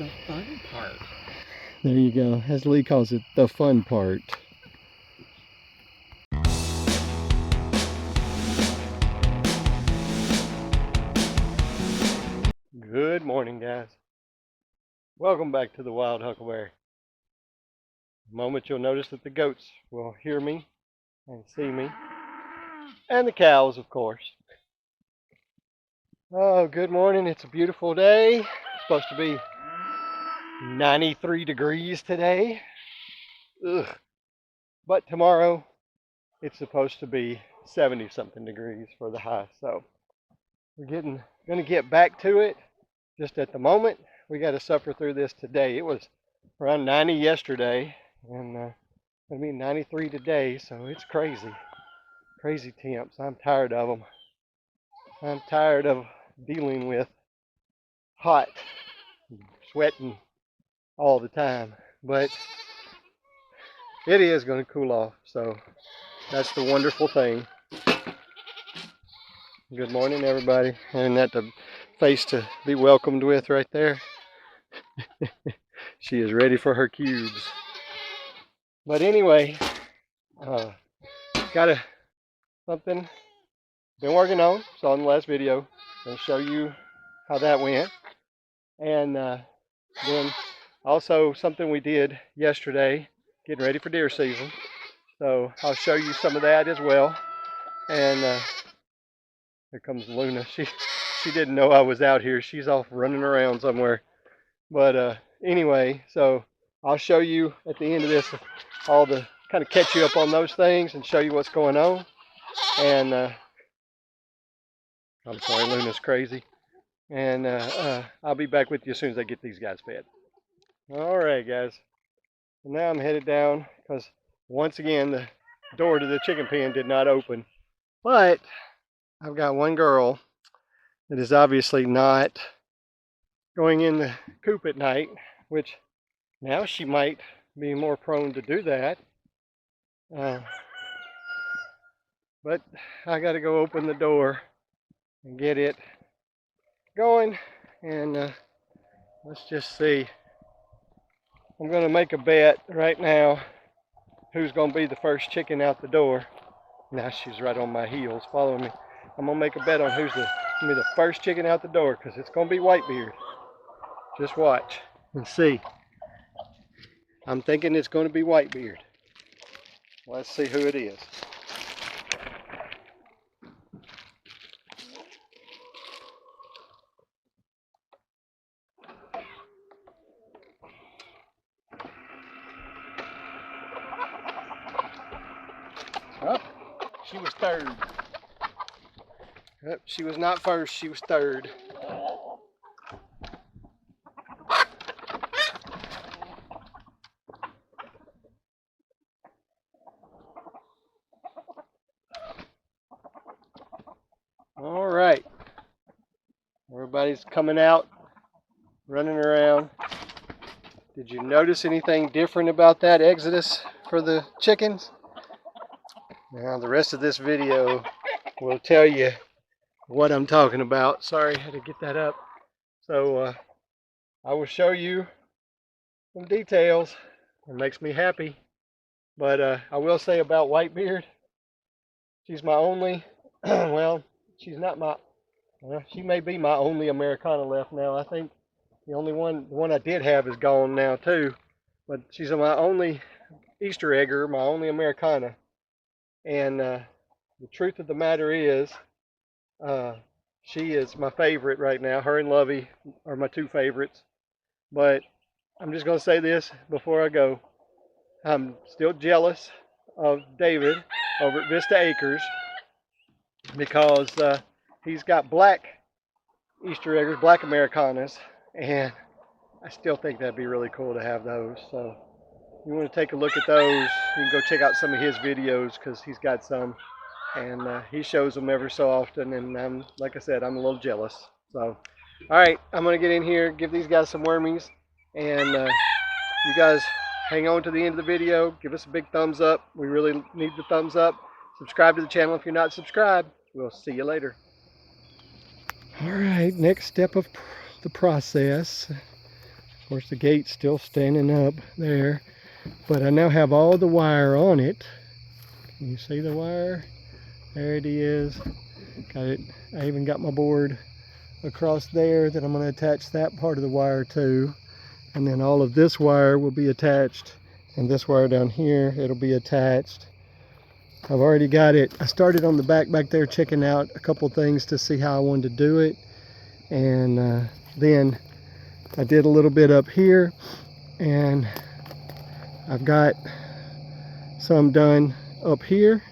The fun part. There you go, as Lee calls it, the fun part. Good morning, guys. Welcome back to the Wild Huckleberry. In a moment you'll notice that the goats will hear me and see me, and the cows, of course. Oh, good morning. It's a beautiful day. It's supposed to be 93 degrees today. Ugh. But tomorrow it's supposed to be 70 something degrees for the high. So we're gonna get back to it. Just at the moment, we got to suffer through this today. It was around 90 yesterday, and gonna be 93 today. So it's crazy, crazy temps. I'm tired of them. I'm tired of dealing with hot, sweating all the time. But it is going to cool off, so that's the wonderful thing. Good morning, everybody. And that the face to be welcomed with right there. She is ready for her cubes. But anyway, got something been working on. Saw in the last video. I'll show you how that went. And then also something we did yesterday, getting ready for deer season. So I'll show you some of that as well. And here comes Luna. She didn't know I was out here. She's off running around somewhere. But anyway, so I'll show you at the end of this all the kind of catch you up on those things and show you what's going on. And I'm sorry, Luna's crazy. And I'll be back with you as soon as I get these guys fed. All right, guys. Now I'm headed down because once again the door to the chicken pen did not open. But I've got one girl that is obviously not going in the coop at night, which now she might be more prone to do that. But I got to go open the door and get it going, and let's just see. I'm going to make a bet right now who's going to be the first chicken out the door. Now she's right on my heels following me. I'm going to make a bet on who's going to be the first chicken out the door, because it's going to be Whitebeard. Just watch and see. I'm thinking it's going to be Whitebeard. Let's see who it is. Oh, she was third. Yep, she was not first, she was third. All right. Everybody's coming out, running around. Did you notice anything different about that exodus for the chickens? Now the rest of this video will tell you what I'm talking about. Sorry, I had to get that up. So I will show you some details. It makes me happy. But I will say about Whitebeard, she's my only, well, she's not my, well, she may be my only Americana left now. I think the one I did have is gone now too. But she's my only Easter egger, my only Americana. And the truth of the matter is, she is my favorite right now. Her and Lovey are my two favorites. But I'm just going to say this before I go. I'm still jealous of David over at Vista Acres because he's got black Easter eggers, black Americanas, and I still think that'd be really cool to have those. So if you want to take a look at those, you can go check out some of his videos because he's got some, and he shows them every so often, and like I said, I'm a little jealous. So all right, I'm going to get in here, give these guys some wormies, and you guys hang on to the end of the video. Give us a big thumbs up. We really need the thumbs up. Subscribe to the channel if you're not subscribed. We'll see you later. All right, next step of the process. course, the gate's still standing up there, but I now have all the wire on it. Can you see the wire? There it is. Got it. I even got my board across there that I'm going to attach that part of the wire to, and then all of this wire will be attached, and this wire down here, it'll be attached. I've already got it. I started on the back there checking out a couple things to see how I wanted to do it, and then I did a little bit up here, and I've got some done up here.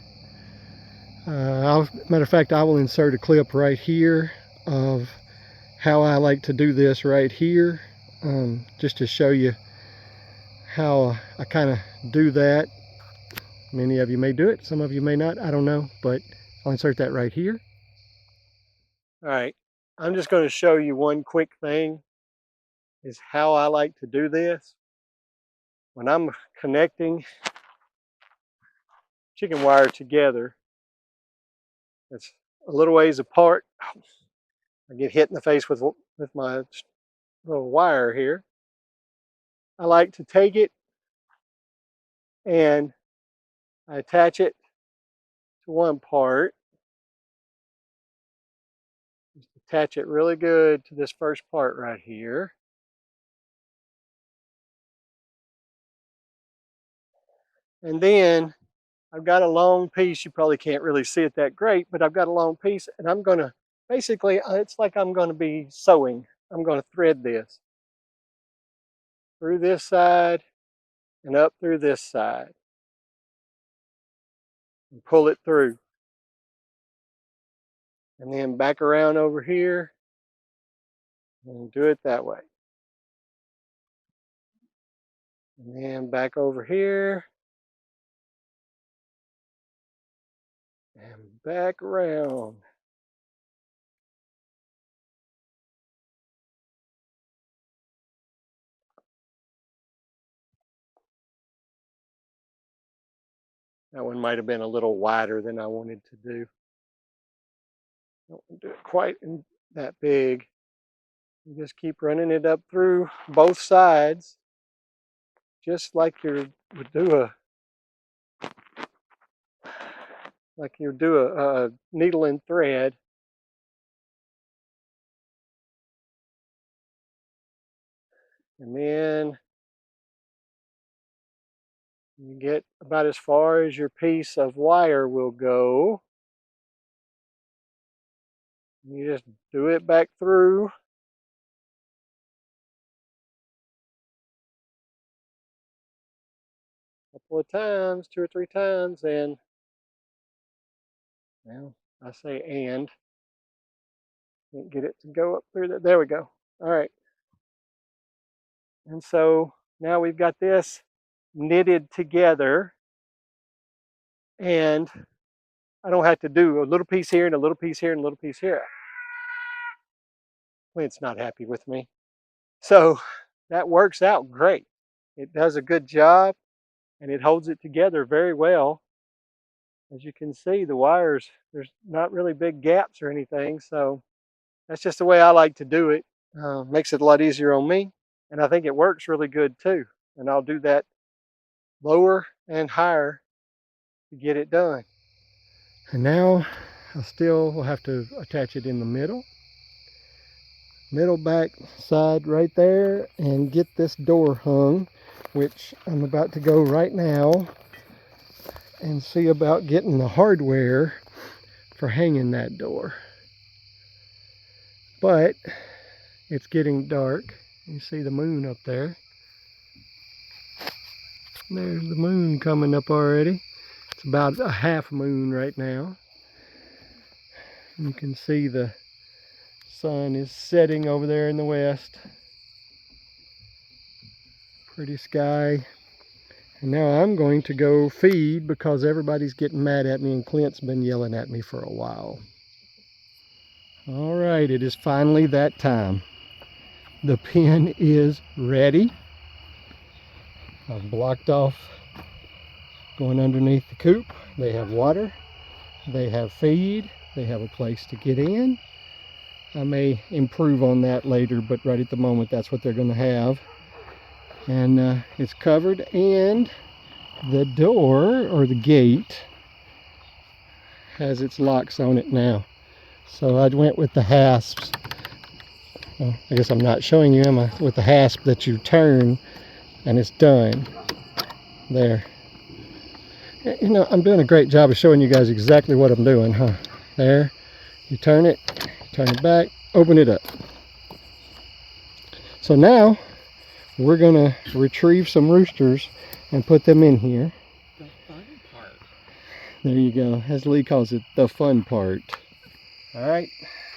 Matter of fact, I will insert a clip right here of how I like to do this right here, just to show you how I kind of do that. Many of you may do it, some of you may not, I don't know, but I'll insert that right here. All right, I'm just going to show you one quick thing, is how I like to do this. When I'm connecting chicken wire together, it's a little ways apart. I get hit in the face with my little wire here. I like to take it and I attach it to one part. Just attach it really good to this first part right here. And then I've got a long piece. You probably can't really see it that great, but I've got a long piece, and I'm going to basically, it's like I'm going to be sewing. I'm going to thread this through this side and up through this side and pull it through. And then back around over here and do it that way. And then back over here and back around. That one might have been a little wider than I wanted to do. Don't do it quite that big. You just keep running it up through both sides, just like you would do a needle and thread. And then you get about as far as your piece of wire will go. You just do it back through. A couple of times, 2 or 3 times, and well, I say and. Can't get it to go up through there. There we go. All right. And so now we've got this knitted together, and I don't have to do a little piece here and a little piece here and a little piece here. Clint's not happy with me. So that works out great. It does a good job, and it holds it together very well. As you can see, the wires, there's not really big gaps or anything, so that's just the way I like to do it. Makes it a lot easier on me, and I think it works really good too. And I'll do that lower and higher to get it done. And now I still will have to attach it in the middle back side right there, and get this door hung, which I'm about to go right now and see about getting the hardware for hanging that door. But it's getting dark. You see the moon up there. There's the moon coming up already. It's about a half moon right now. You can see the sun is setting over there in the west. Pretty sky. And now I'm going to go feed because everybody's getting mad at me, and Clint's been yelling at me for a while. All right, it is finally that time. The pen is ready. I've blocked off going underneath the coop. They have water, they have feed, they have a place to get in. I may improve on that later, but right at the moment that's what they're going to have. And it's covered, and the door or the gate has its locks on it now. So I went with the hasps. Well, I guess I'm not showing you, am I? With the hasp that you turn and it's done. There. You know, I'm doing a great job of showing you guys exactly what I'm doing, huh? There. You turn it back, open it up. So now we're gonna retrieve some roosters and put them in here. The fun part. There you go. As Lee calls it, the fun part. All right,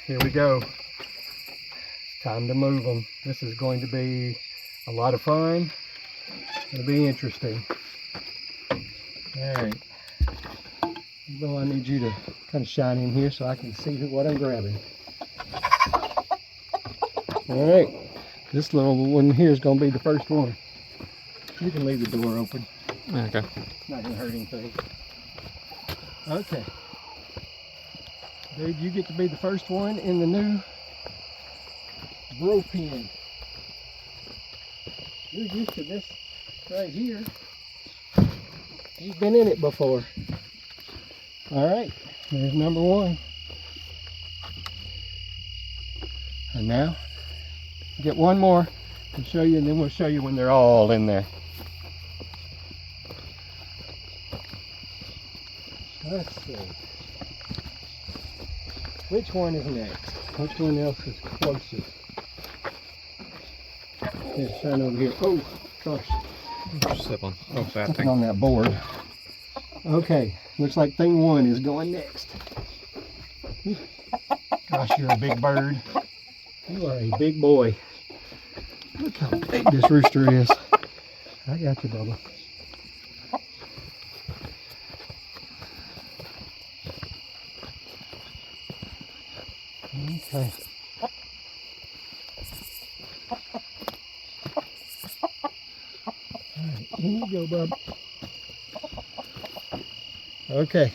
here we go. It's time to move them. This is going to be a lot of fun. It'll be interesting. All right. Well, I need you to kind of shine in here so I can see what I'm grabbing. All right. This little one here is going to be the first one. You can leave the door open. Okay. Not going to hurt anything. Okay. Dude, you get to be the first one in the new grow pen. You're used to this right here. You've been in it before. All right, there's number one. And now, get one more to show you, and then we'll show you when they're all in there. Let's see. Which one is next? Which one else is closest? Let's shine over here. Oh, gosh. Step on. Oh, fat Something thing. on that board. Okay, looks like thing one is going next. Gosh, you're a big bird. You are a big boy. Look how big this rooster is. I got you, Bubba. Okay. All right, here you go, bub. Okay.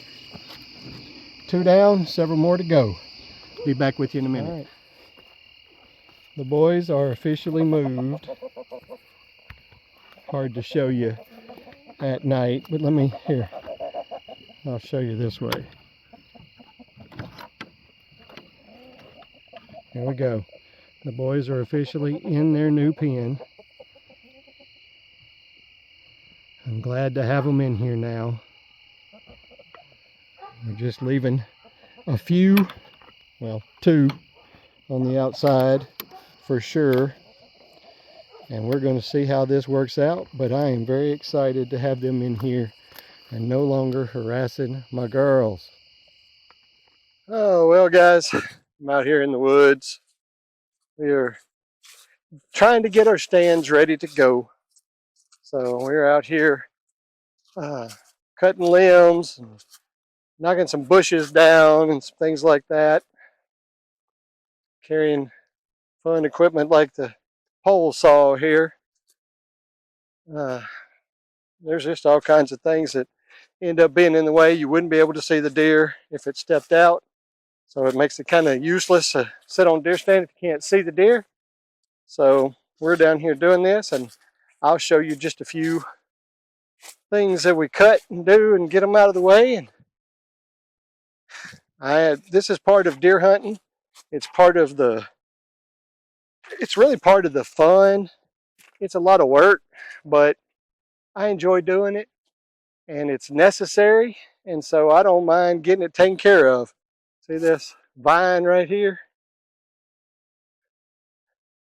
2 down, several more to go. Be back with you in a minute. All right. The boys are officially moved. Hard to show you at night, but let me, here, I'll show you this way. Here we go. The boys are officially in their new pen. I'm glad to have them in here now. We're just leaving a few, well, 2 on the outside for sure. And we're going to see how this works out, but I am very excited to have them in here and no longer harassing my girls. Oh, well, guys, I'm out here in the woods. We are trying to get our stands ready to go. So we're out here cutting limbs, and knocking some bushes down and some things like that. Carrying fun equipment like the pole saw here. There's just all kinds of things that end up being in the way. You wouldn't be able to see the deer if it stepped out. So it makes it kind of useless to sit on a deer stand if you can't see the deer. So we're down here doing this, and I'll show you just a few things that we cut and do and get them out of the way. And this is part of deer hunting. It's really part of the fun. It's a lot of work, but I enjoy doing it, and it's necessary, and so I don't mind getting it taken care of. See this vine right here?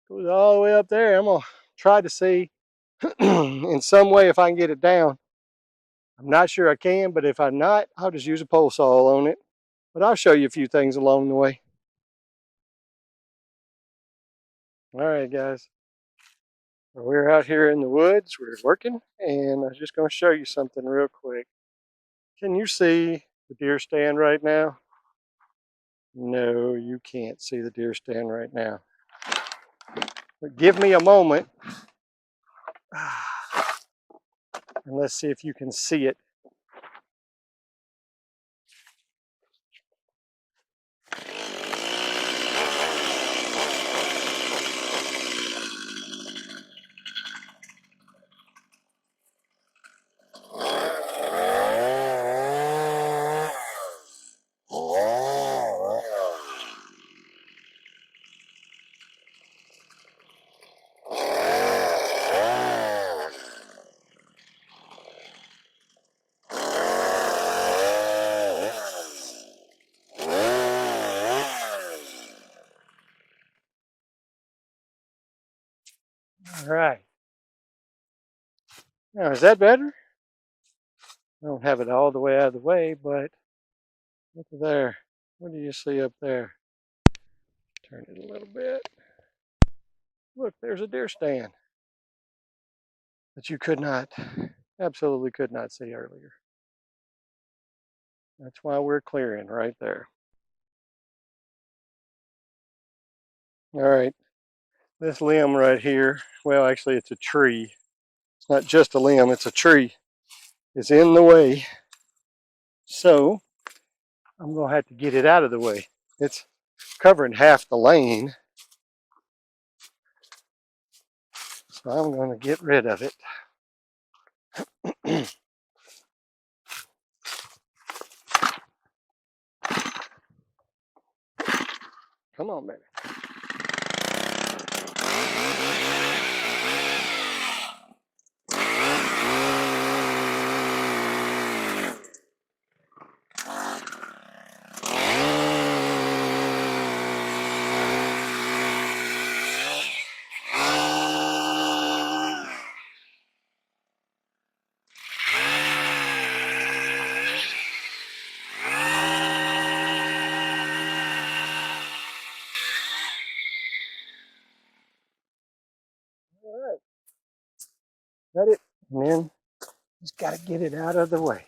Goes all the way up there. I'm gonna try to see in some way if I can get it down. I'm not sure I can, but if I'm not, I'll just use a pole saw on it. But I'll show you a few things along the way. All right, guys. We're out here in the woods. We're working, and I'm just going to show you something real quick. Can you see the deer stand right now? No, you can't see the deer stand right now. But give me a moment, and let's see if you can see it. All right. Now, is that better? I don't have it all the way out of the way, but look at there. What do you see up there? Turn it a little bit. Look, there's a deer stand that you could not, absolutely could not see earlier. That's why we're clearing right there. All right, this limb right here, well, actually it's a tree. It's not just a limb, it's a tree. It's in the way. So I'm gonna have to get it out of the way. It's covering half the lane. So I'm gonna get rid of it. Come on, baby. All right, got it. And then just gotta get it out of the way.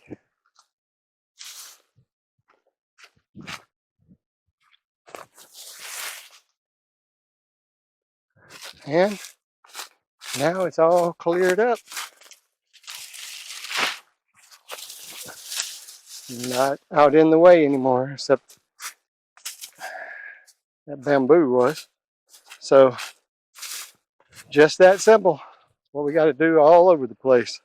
And now it's all cleared up. Not out in the way anymore, except that bamboo was. So just that simple. What we got to do all over the place.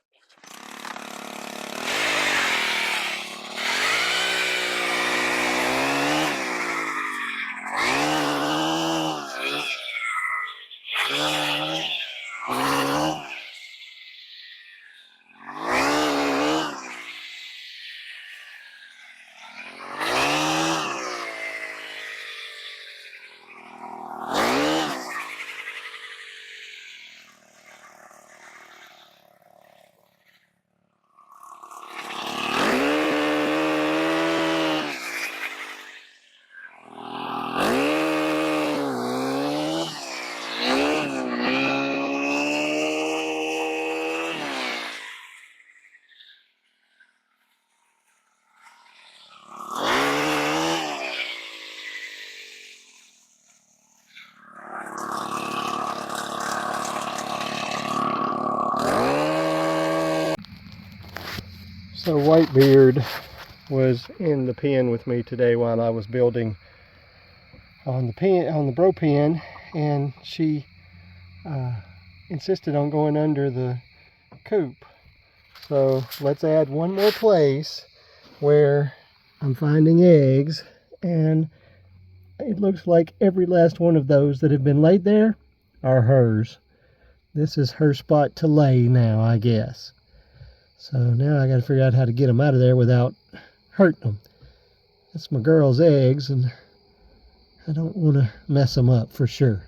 So Whitebeard was in the pen with me today while I was building on the bro pen, and she insisted on going under the coop. So let's add one more place where I'm finding eggs, and it looks like every last one of those that have been laid there are hers. This is her spot to lay now, I guess. So now I got to figure out how to get them out of there without hurting them. That's my girl's eggs, and I don't want to mess them up for sure.